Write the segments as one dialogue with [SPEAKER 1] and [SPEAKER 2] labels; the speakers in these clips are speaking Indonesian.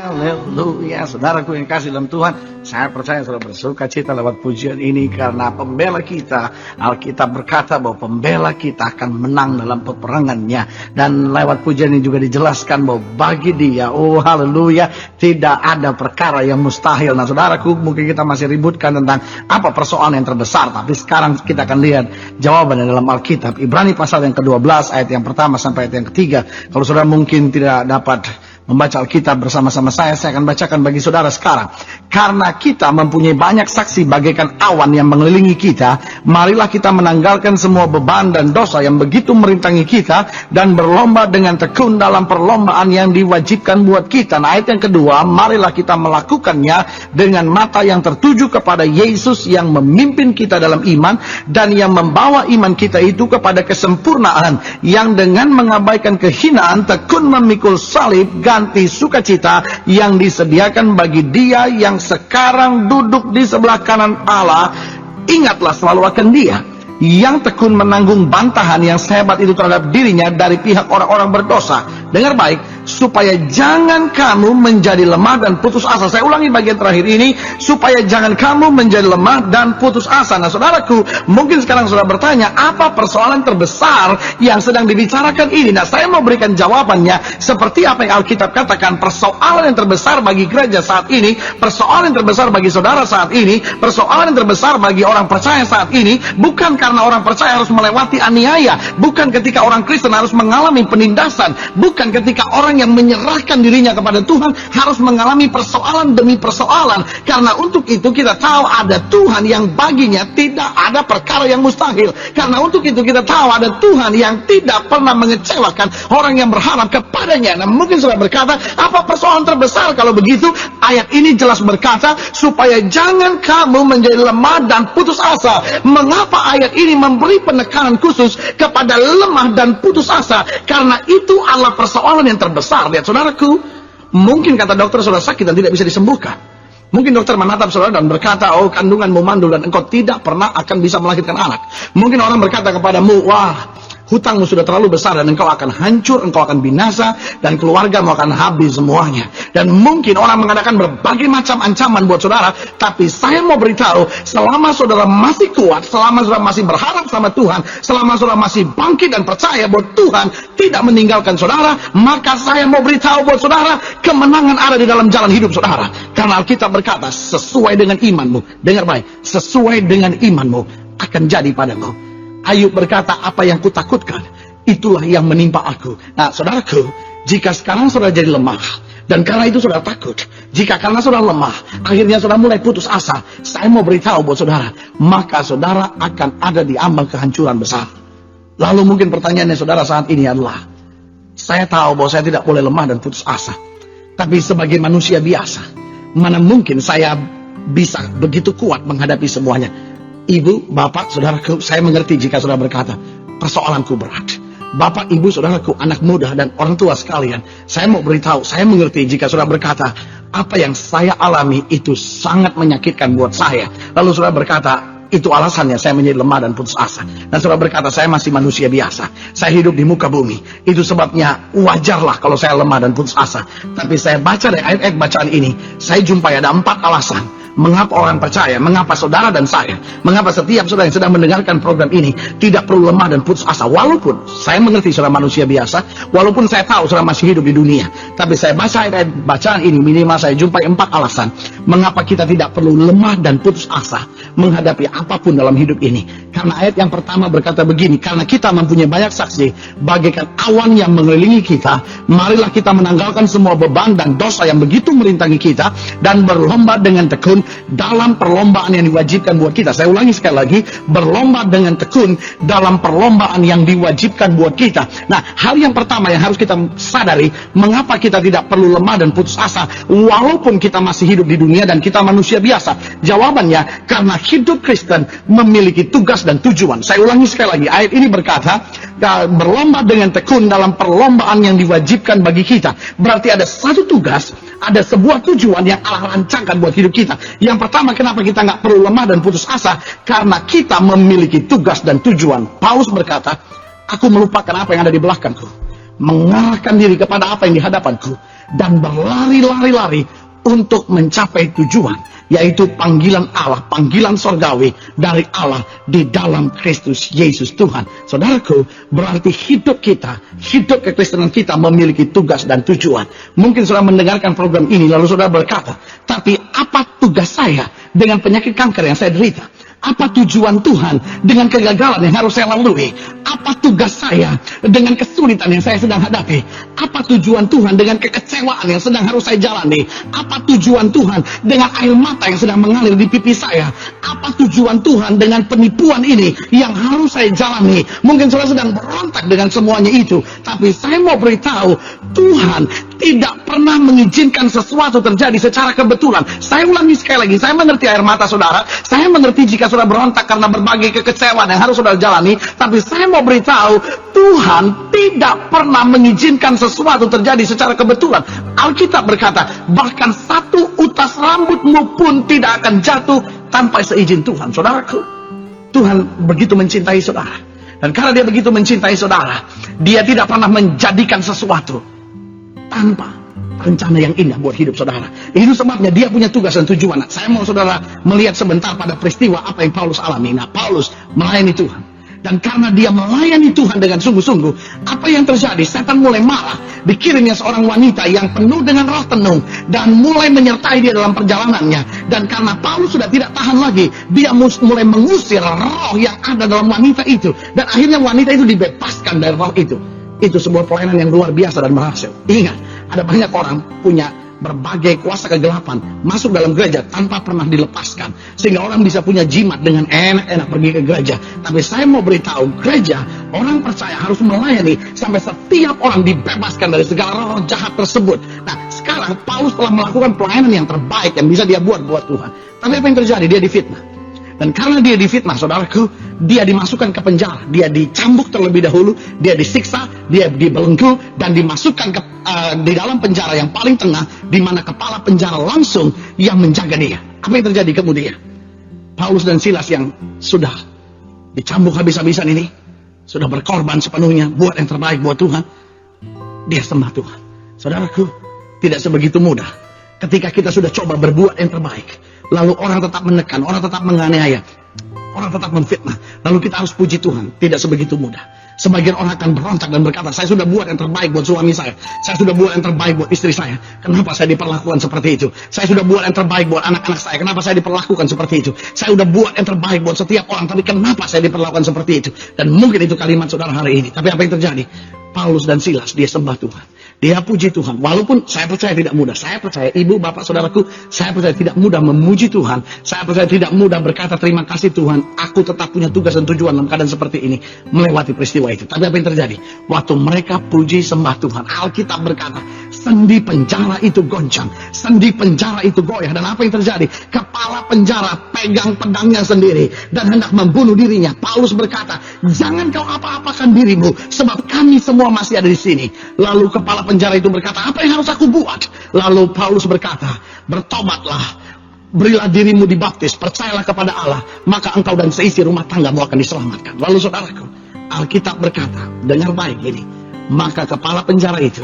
[SPEAKER 1] Haleluya, saudaraku yang kasih dalam Tuhan, saya percaya saudara bersuka cita lewat pujian ini karena pembela kita, Alkitab berkata bahwa pembela kita akan menang dalam peperangannya. Dan lewat pujian ini juga dijelaskan bahwa bagi dia, oh haleluya, tidak ada perkara yang mustahil. Nah saudaraku, mungkin kita masih ributkan tentang apa persoalan yang terbesar, tapi sekarang kita akan lihat jawabannya dalam Alkitab. Ibrani pasal yang ke-12 ayat yang pertama sampai ayat yang ketiga. Kalau saudara mungkin tidak dapat membaca Alkitab bersama-sama saya akan bacakan bagi saudara sekarang. Karena kita mempunyai banyak saksi bagaikan awan yang mengelilingi kita, marilah kita menanggalkan semua beban dan dosa yang begitu merintangi kita, dan berlomba dengan tekun dalam perlombaan yang diwajibkan buat kita. Nah, ayat yang kedua, marilah kita melakukannya dengan mata yang tertuju kepada Yesus yang memimpin kita dalam iman, dan yang membawa iman kita itu kepada kesempurnaan, yang dengan mengabaikan kehinaan tekun memikul salib, ganti sukacita yang disediakan bagi dia yang sekarang duduk di sebelah kanan Allah. Ingatlah selalu akan dia yang tekun menanggung bantahan yang sehebat itu terhadap dirinya dari pihak orang-orang berdosa. Dengar baik, supaya jangan kamu menjadi lemah dan putus asa. Saya ulangi bagian terakhir ini, supaya jangan kamu menjadi lemah dan putus asa. Nah saudaraku, mungkin sekarang saudara bertanya, apa persoalan terbesar yang sedang dibicarakan ini? Nah saya mau berikan jawabannya seperti apa yang Alkitab katakan. Persoalan yang terbesar bagi gereja saat ini, persoalan yang terbesar bagi saudara saat ini, persoalan yang terbesar bagi orang percaya saat ini, bukan karena orang percaya harus melewati aniaya, bukan ketika orang Kristen harus mengalami penindasan, bukan ketika orang yang menyerahkan dirinya kepada Tuhan harus mengalami persoalan demi persoalan. Karena untuk itu kita tahu ada Tuhan yang baginya tidak ada perkara yang mustahil. Karena untuk itu kita tahu ada Tuhan yang tidak pernah mengecewakan orang yang berharap kepadanya. Nah mungkin sudah berkata, apa persoalan terbesar kalau begitu? Ayat ini jelas berkata, supaya jangan kamu menjadi lemah dan putus asa. Mengapa ayat ini memberi penekanan khusus kepada lemah dan putus asa? Karena itu adalah persoalan yang terbesar. Lihat saudaraku, mungkin kata dokter saudara sakit dan tidak bisa disembuhkan. Mungkin dokter menatap saudara dan berkata, oh kandunganmu mandul dan engkau tidak pernah akan bisa melahirkan anak. Mungkin orang berkata kepadamu, wah hutangmu sudah terlalu besar dan engkau akan hancur, engkau akan binasa, dan keluargamu akan habis semuanya. Dan mungkin orang mengadakan berbagai macam ancaman buat saudara, tapi saya mau beritahu, selama saudara masih kuat, selama saudara masih berharap sama Tuhan, selama saudara masih bangkit dan percaya bahwa Tuhan tidak meninggalkan saudara, maka saya mau beritahu buat saudara, kemenangan ada di dalam jalan hidup saudara. Karena Alkitab berkata, sesuai dengan imanmu, dengar baik, sesuai dengan imanmu akan jadi padamu. Ayub berkata, apa yang kutakutkan, itulah yang menimpa aku. Nah saudaraku, jika sekarang saudara jadi lemah, dan karena itu saudara takut, jika karena saudara lemah, akhirnya saudara mulai putus asa, saya mau beritahu buat saudara, maka saudara akan ada di ambang kehancuran besar. Lalu mungkin pertanyaannya saudara saat ini adalah, saya tahu bahwa saya tidak boleh lemah dan putus asa, tapi sebagai manusia biasa, mana mungkin saya bisa begitu kuat menghadapi semuanya? Ibu, bapak, saudaraku, saya mengerti jika saudara berkata, persoalanku berat. Bapak, ibu, saudaraku, anak muda, dan orang tua sekalian, saya mau beritahu, saya mengerti jika saudara berkata, apa yang saya alami itu sangat menyakitkan buat saya. Lalu saudara berkata, itu alasannya saya menjadi lemah dan putus asa. Dan saudara berkata, saya masih manusia biasa, saya hidup di muka bumi, itu sebabnya wajarlah kalau saya lemah dan putus asa. Tapi saya baca dari ayat-ayat bacaan ini, saya jumpai ada 4 alasan mengapa orang percaya, mengapa saudara dan saya, mengapa setiap saudara yang sedang mendengarkan program ini tidak perlu lemah dan putus asa. Walaupun saya mengerti saudara manusia biasa, walaupun saya tahu saudara masih hidup di dunia, tapi saya baca ayat bacaan ini, minimal saya jumpai 4 alasan mengapa kita tidak perlu lemah dan putus asa menghadapi apapun dalam hidup ini. Karena ayat yang pertama berkata begini, karena kita mempunyai banyak saksi bagaikan awan yang mengelilingi kita, marilah kita menanggalkan semua beban dan dosa yang begitu merintangi kita, dan berlomba dengan tekun dalam perlombaan yang diwajibkan buat kita. Saya ulangi sekali lagi, berlomba dengan tekun dalam perlombaan yang diwajibkan buat kita. Nah, hal yang pertama yang harus kita sadari, mengapa kita tidak perlu lemah dan putus asa walaupun kita masih hidup di dunia dan kita manusia biasa? Jawabannya, karena hidup Kristen memiliki tugas dan tujuan. Saya ulangi sekali lagi, ayat ini berkata, berlomba dengan tekun dalam perlombaan yang diwajibkan bagi kita. Berarti ada satu tugas, ada sebuah tujuan yang Allah rancangkan buat hidup kita. Yang pertama, kenapa kita nggak perlu lemah dan putus asa? Karena kita memiliki tugas dan tujuan. Paulus berkata, aku melupakan apa yang ada di belakangku, mengarahkan diri kepada apa yang di hadapanku, dan berlari-lari untuk mencapai tujuan, yaitu panggilan Allah, panggilan sorgawi dari Allah di dalam Kristus Yesus Tuhan. Saudaraku, berarti hidup kekristenan kita memiliki tugas dan tujuan. Mungkin saudara mendengarkan program ini lalu saudara berkata, tapi apa tugas saya dengan penyakit kanker yang saya derita? Apa tujuan Tuhan dengan kegagalan yang harus saya lalui? Apa tugas saya dengan kesulitan yang saya sedang hadapi? Apa tujuan Tuhan dengan kekecewaan yang sedang harus saya jalani? Apa tujuan Tuhan dengan air mata yang sedang mengalir di pipi saya? Apa tujuan Tuhan dengan penipuan ini yang harus saya jalani? Mungkin saudara sedang berontak dengan semuanya itu, tapi saya mau beritahu, Tuhan tidak pernah mengizinkan sesuatu terjadi secara kebetulan. Saya ulangi sekali lagi, saya mengerti air mata saudara, saya mengerti jika saudara berontak karena berbagai kekecewaan yang harus saudara jalani, tapi saya mau beritahu, Tuhan tidak pernah mengizinkan sesuatu terjadi secara kebetulan. Alkitab berkata, bahkan satu utas rambutmu pun tidak akan jatuh tanpa seizin Tuhan. Saudaraku, Tuhan begitu mencintai saudara, dan karena dia begitu mencintai saudara, dia tidak pernah menjadikan sesuatu tanpa rencana yang indah buat hidup saudara. Itu sebabnya dia punya tugas dan tujuan. Nah, saya mau saudara melihat sebentar pada peristiwa apa yang Paulus alami. Nah, Paulus melayani Tuhan, dan karena dia melayani Tuhan dengan sungguh-sungguh, apa yang terjadi? Setan mulai marah. Dikirimnya seorang wanita yang penuh dengan roh tenung dan mulai menyertai dia dalam perjalanannya. Dan karena Paulus sudah tidak tahan lagi, dia mulai mengusir roh yang ada dalam wanita itu, dan akhirnya wanita itu dibebaskan dari roh itu. Itu sebuah pelayanan yang luar biasa dan berhasil. Ingat, ada banyak orang punya berbagai kuasa kegelapan masuk dalam gereja tanpa pernah dilepaskan, sehingga orang bisa punya jimat dengan enak-enak pergi ke gereja. Tapi saya mau beritahu, gereja, orang percaya harus melayani sampai setiap orang dibebaskan dari segala roh jahat tersebut. Nah, sekarang Paulus telah melakukan pelayanan yang terbaik yang bisa dia buat Tuhan. Tapi apa yang terjadi? Dia difitnah. Dan karena dia difitnah, saudaraku, dia dimasukkan ke penjara. Dia dicambuk terlebih dahulu, dia disiksa, dia dibelenggu, dan dimasukkan di dalam penjara yang paling tengah, di mana kepala penjara langsung yang menjaga dia. Apa yang terjadi kemudian? Paulus dan Silas yang sudah dicambuk habis-habisan ini, sudah berkorban sepenuhnya buat yang terbaik buat Tuhan, dia sembah Tuhan. Saudaraku, tidak sebegitu mudah ketika kita sudah coba berbuat yang terbaik, lalu orang tetap menekan, orang tetap menganiaya, orang tetap memfitnah, lalu kita harus puji Tuhan. Tidak sebegitu mudah. Sebagian orang akan berontak dan berkata, saya sudah buat yang terbaik buat suami saya sudah buat yang terbaik buat istri saya, kenapa saya diperlakukan seperti itu? Saya sudah buat yang terbaik buat anak-anak saya, kenapa saya diperlakukan seperti itu? Saya sudah buat yang terbaik buat setiap orang, tapi kenapa saya diperlakukan seperti itu? Dan mungkin itu kalimat saudara hari ini. Tapi apa yang terjadi? Paulus dan Silas, dia sembah Tuhan, dia puji Tuhan. Walaupun saya percaya tidak mudah, saya percaya ibu, bapak, saudaraku, saya percaya tidak mudah memuji Tuhan, saya percaya tidak mudah berkata terima kasih Tuhan, aku tetap punya tugas dan tujuan dalam keadaan seperti ini, melewati peristiwa itu. Tapi apa yang terjadi? Waktu mereka puji sembah Tuhan, Alkitab berkata, sendi penjara itu goncang, sendi penjara itu goyah. Dan apa yang terjadi? Kepala penjara pegang pedangnya sendiri dan hendak membunuh dirinya. Paulus berkata, jangan kau apa-apakan dirimu, sebab kami semua masih ada di sini. Lalu kepala penjara itu berkata, apa yang harus aku buat? Lalu Paulus berkata, bertobatlah, berilah dirimu dibaptis, percayalah kepada Allah, maka engkau dan seisi rumah tanggamu akan diselamatkan. Lalu saudaraku, Alkitab berkata, dengar baik ini, maka kepala penjara itu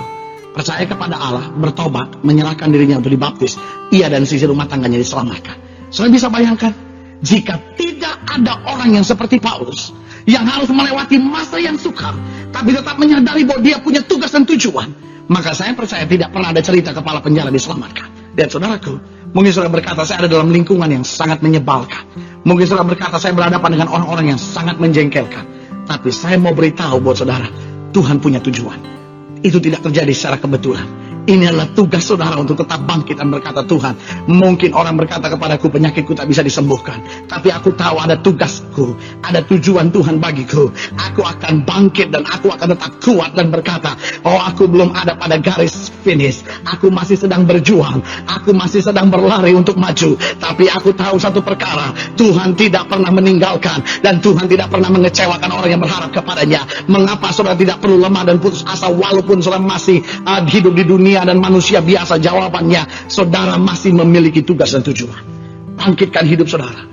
[SPEAKER 1] percaya kepada Allah, bertobat, menyerahkan dirinya untuk dibaptis, ia dan seisi rumah tangganya diselamatkan. Saudara bisa bayangkan, jika tidak ada orang yang seperti Paulus, yang harus melewati masa yang sukar, tapi tetap menyadari bahwa dia punya tugas dan tujuan, maka saya percaya tidak pernah ada cerita kepala penjara diselamatkan. Dan saudaraku, mungkin saudara berkata, saya ada dalam lingkungan yang sangat menyebalkan. Mungkin saudara berkata, saya berhadapan dengan orang-orang yang sangat menjengkelkan. Tapi saya mau beritahu buat saudara, Tuhan punya tujuan. Itu tidak terjadi secara kebetulan. Ini adalah tugas saudara untuk tetap bangkit dan berkata, Tuhan, mungkin orang berkata kepadaku, penyakitku tak bisa disembuhkan, tapi aku tahu ada tugasku, ada tujuan Tuhan bagiku. Aku akan bangkit dan aku akan tetap kuat dan berkata, oh, aku belum ada pada garis finish, aku masih sedang berjuang, aku masih sedang berlari untuk maju. Tapi aku tahu satu perkara, Tuhan tidak pernah meninggalkan, dan Tuhan tidak pernah mengecewakan orang yang berharap kepadanya. Mengapa saudara tidak perlu lemah dan putus asa walaupun saudara masih hidup di dunia dan manusia biasa? Jawabannya, saudara masih memiliki tugas dan tujuan. Bangkitkan hidup saudara,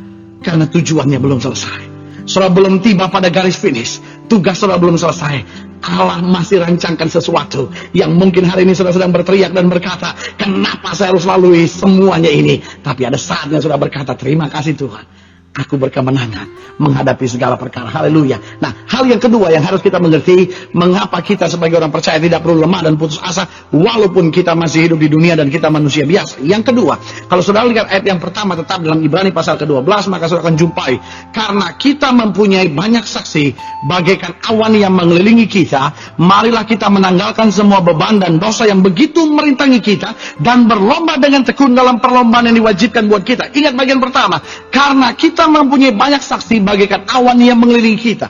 [SPEAKER 1] karena tujuannya belum selesai. Saudara belum tiba pada garis finish, tugas saudara belum selesai. Allah masih rancangkan sesuatu yang mungkin hari ini sudah sedang berteriak dan berkata, kenapa saya harus lalui semuanya ini? Tapi ada saatnya sudah berkata, terima kasih Tuhan, aku berkemenangan menghadapi segala perkara. Haleluya. Nah, hal yang kedua yang harus kita mengerti, mengapa kita sebagai orang percaya tidak perlu lemah dan putus asa walaupun kita masih hidup di dunia dan kita manusia biasa. Yang kedua, kalau saudara lihat ayat yang pertama tetap dalam Ibrani pasal ke-12, maka saudara akan jumpai, karena kita mempunyai banyak saksi bagaikan awan yang mengelilingi kita, marilah kita menanggalkan semua beban dan dosa yang begitu merintangi kita dan berlomba dengan tekun dalam perlombaan yang diwajibkan buat kita. Ingat bagian pertama, karena kita mempunyai banyak saksi bagaikan awan yang mengelilingi kita.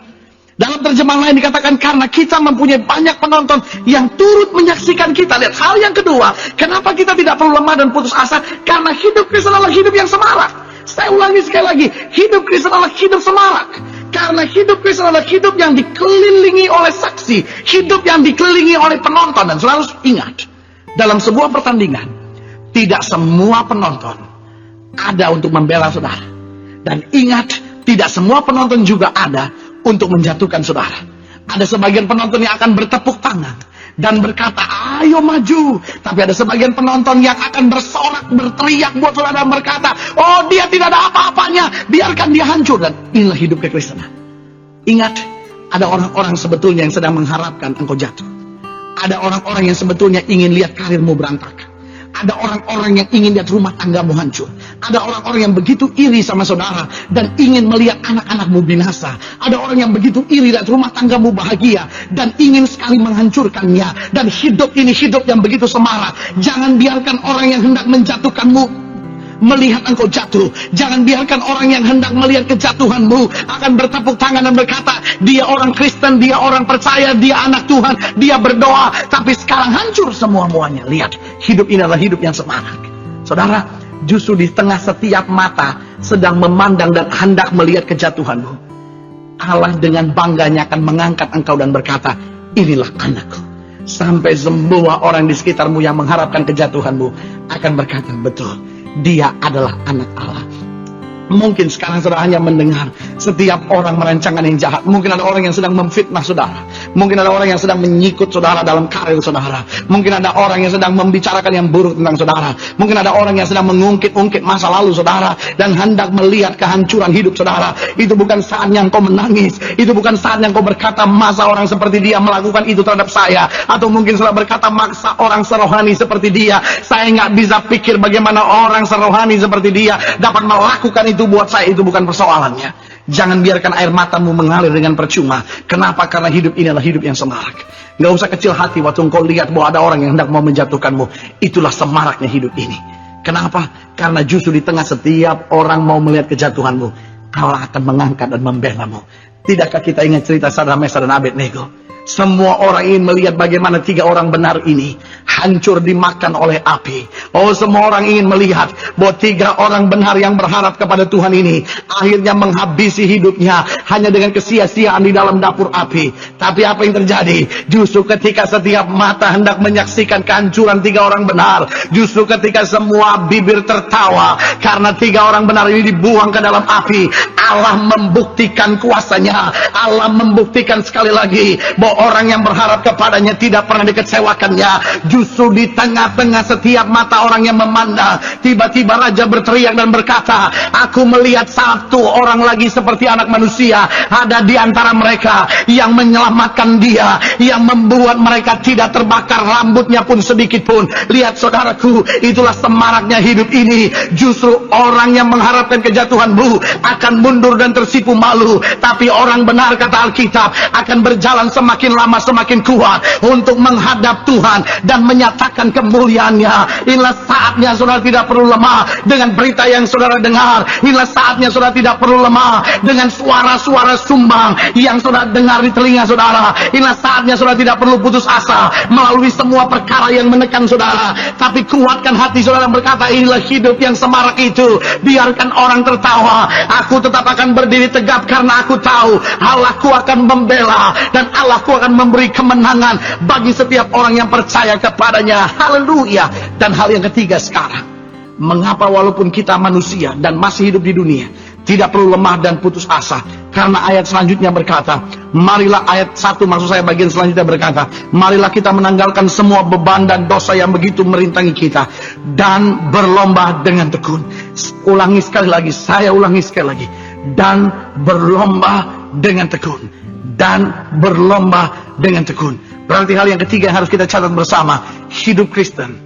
[SPEAKER 1] Dalam terjemahan lain dikatakan karena kita mempunyai banyak penonton yang turut menyaksikan kita. Lihat, hal yang kedua, kenapa kita tidak perlu lemah dan putus asa? Karena hidup Kristen adalah hidup yang semarak. Saya ulangi sekali lagi, hidup Kristen adalah hidup semarak. Karena hidup Kristen adalah hidup yang dikelilingi oleh saksi, hidup yang dikelilingi oleh penonton. Dan selalu ingat, dalam sebuah pertandingan, tidak semua penonton ada untuk membela saudara. Dan ingat, tidak semua penonton juga ada untuk menjatuhkan saudara. Ada sebagian penonton yang akan bertepuk tangan dan berkata, ayo maju. Tapi ada sebagian penonton yang akan bersorak, berteriak buat saudara dan berkata, oh dia tidak ada apa-apanya, biarkan dia hancur. Dan inilah hidup kekristenan. Ingat, ada orang-orang sebetulnya yang sedang mengharapkan engkau jatuh. Ada orang-orang yang sebetulnya ingin lihat karirmu berantakan. Ada orang-orang yang ingin lihat rumah tanggamu hancur. Ada orang-orang yang begitu iri sama saudara dan ingin melihat anak-anakmu binasa. Ada orang yang begitu iri lihat rumah tanggamu bahagia dan ingin sekali menghancurkannya. Dan hidup ini hidup yang begitu semarak. Jangan biarkan orang yang hendak menjatuhkanmu melihat engkau jatuh. Jangan biarkan orang yang hendak melihat kejatuhanmu akan bertepuk tangan dan berkata, dia orang Kristen, dia orang percaya, dia anak Tuhan, dia berdoa, tapi sekarang hancur semua-muanya. Lihat, hidup ini adalah hidup yang semarak. Saudara, justru di tengah setiap mata sedang memandang dan hendak melihat kejatuhanmu, Allah dengan bangganya akan mengangkat engkau dan berkata, inilah anakku. Sampai semua orang di sekitarmu yang mengharapkan kejatuhanmu akan berkata, betul, dia adalah anak Allah. Mungkin sekarang saudara hanya mendengar setiap orang merancangan yang jahat. Mungkin ada orang yang sedang memfitnah saudara. Mungkin ada orang yang sedang menyikut saudara dalam karir saudara. Mungkin ada orang yang sedang membicarakan yang buruk tentang saudara. Mungkin ada orang yang sedang mengungkit-ungkit masa lalu saudara dan hendak melihat kehancuran hidup saudara. Itu bukan saatnya engkau menangis. Itu bukan saatnya engkau berkata, masa orang seperti dia melakukan itu terhadap saya. Atau mungkin saudara berkata, maksa orang serohani seperti dia, saya nggak bisa pikir bagaimana orang serohani seperti dia dapat melakukan itu buat saya. Itu bukan persoalannya. Jangan biarkan air matamu mengalir dengan percuma. Kenapa? Karena hidup ini adalah hidup yang semarak. Gak usah kecil hati waktu engkau lihat bahwa ada orang yang hendak mau menjatuhkanmu. Itulah semaraknya hidup ini. Kenapa? Karena justru di tengah setiap orang mau melihat kejatuhanmu, Allah akan mengangkat dan membelamu. Tidakkah kita ingat cerita Sadrak, Mesak dan Abednego? Semua orang ingin melihat bagaimana 3 orang benar ini hancur dimakan oleh api. Oh, semua orang ingin melihat bahwa 3 orang benar yang berharap kepada Tuhan ini akhirnya menghabisi hidupnya hanya dengan kesia-siaan di dalam dapur api. Tapi apa yang terjadi? Justru ketika setiap mata hendak menyaksikan kehancuran 3 orang benar, justru ketika semua bibir tertawa karena 3 orang benar ini dibuang ke dalam api, Allah membuktikan kuasanya. Allah membuktikan sekali lagi bahwa orang yang berharap kepadanya tidak pernah dikecewakannya. Justru di tengah-tengah setiap mata orang yang memandang, tiba-tiba raja berteriak dan berkata, aku melihat 1 orang lagi seperti anak manusia ada di antara mereka yang menyelamatkan dia, yang membuat mereka tidak terbakar rambutnya pun sedikit pun. Lihat saudaraku, itulah semaraknya hidup ini. Justru orang yang mengharapkan kejatuhanmu akan mundur dan tersipu malu. Tapi orang benar, kata Alkitab, akan berjalan semakin lama semakin kuat untuk menghadap Tuhan dan menyatakan kemuliaannya. Inilah saatnya saudara tidak perlu lemah dengan berita yang saudara dengar. Inilah saatnya saudara tidak perlu lemah dengan suara-suara sumbang yang saudara dengar di telinga saudara. Inilah saatnya saudara tidak perlu putus asa melalui semua perkara yang menekan saudara. Tapi kuatkan hati saudara berkata, inilah hidup yang semarak itu. Biarkan orang tertawa, aku tetap akan berdiri tegap karena aku tahu Allahku akan membela dan Allahku akan memberi kemenangan bagi setiap orang yang percaya kepadanya. Haleluya. Dan hal yang ketiga sekarang, mengapa walaupun kita manusia dan masih hidup di dunia, tidak perlu lemah dan putus asa. Karena ayat selanjutnya berkata, marilah, ayat 1 maksud saya bagian selanjutnya berkata, marilah kita menanggalkan semua beban dan dosa yang begitu merintangi kita, dan berlomba dengan tekun. Ulangi sekali lagi, saya ulangi sekali lagi. Dan berlomba dengan tekun. Dan berlomba dengan tekun. Berarti hal yang ketiga yang harus kita catat bersama, hidup Kristen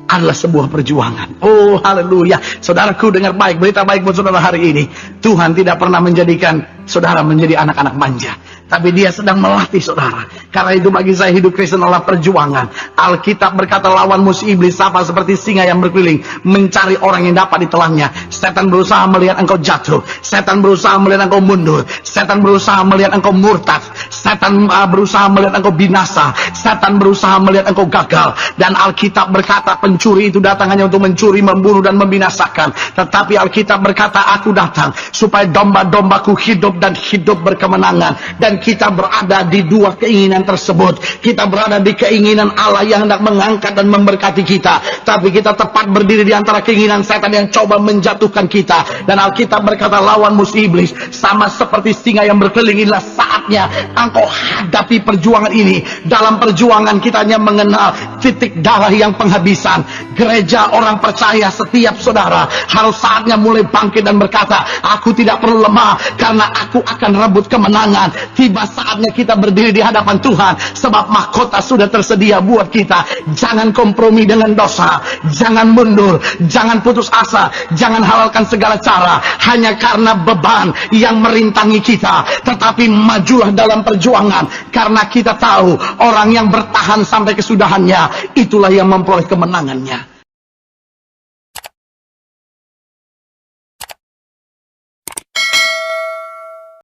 [SPEAKER 1] adalah sebuah perjuangan. Oh haleluya. Saudaraku, dengar baik, berita baik buat saudara hari ini. Tuhan tidak pernah menjadikan saudara menjadi anak-anak manja, tapi Dia sedang melatih saudara. Karena itu bagi saya hidup Kristen adalah perjuangan. Alkitab berkata, lawan musuh iblis sama seperti singa yang berkeliling mencari orang yang dapat ditelannya. Setan berusaha melihat engkau jatuh, setan berusaha melihat engkau mundur, setan berusaha melihat engkau murtad, setan berusaha melihat engkau binasa, setan berusaha melihat engkau gagal. Dan Alkitab berkata, pencuri itu datang hanya untuk mencuri, membunuh, dan membinasakan. Tetapi Alkitab berkata, aku datang supaya domba-dombaku hidup dan hidup berkemenangan. Dan kita berada di dua keinginan tersebut. Kita berada di keinginan Allah yang hendak mengangkat dan memberkati kita, tapi kita tepat berdiri di antara keinginan setan yang coba menjatuhkan kita. Dan Alkitab berkata, lawan musuh iblis sama seperti singa yang berkeliling. Inilah saatnya engkau hadapi perjuangan ini. Dalam perjuangan kita hanya mengenal titik darah yang penghabisan. Gereja orang percaya setiap saudara harus saatnya mulai bangkit dan berkata, aku tidak perlu lemah karena aku akan rebut kemenangan. Tiba saatnya kita berdiri di hadapan Tuhan, sebab mahkota sudah tersedia buat kita. Jangan kompromi dengan dosa, jangan mundur, jangan putus asa, jangan halalkan segala cara hanya karena beban yang merintangi kita. Tetapi majulah dalam perjuangan, karena kita tahu orang yang bertahan sampai kesudahannya, itulah yang memperoleh kemenangannya.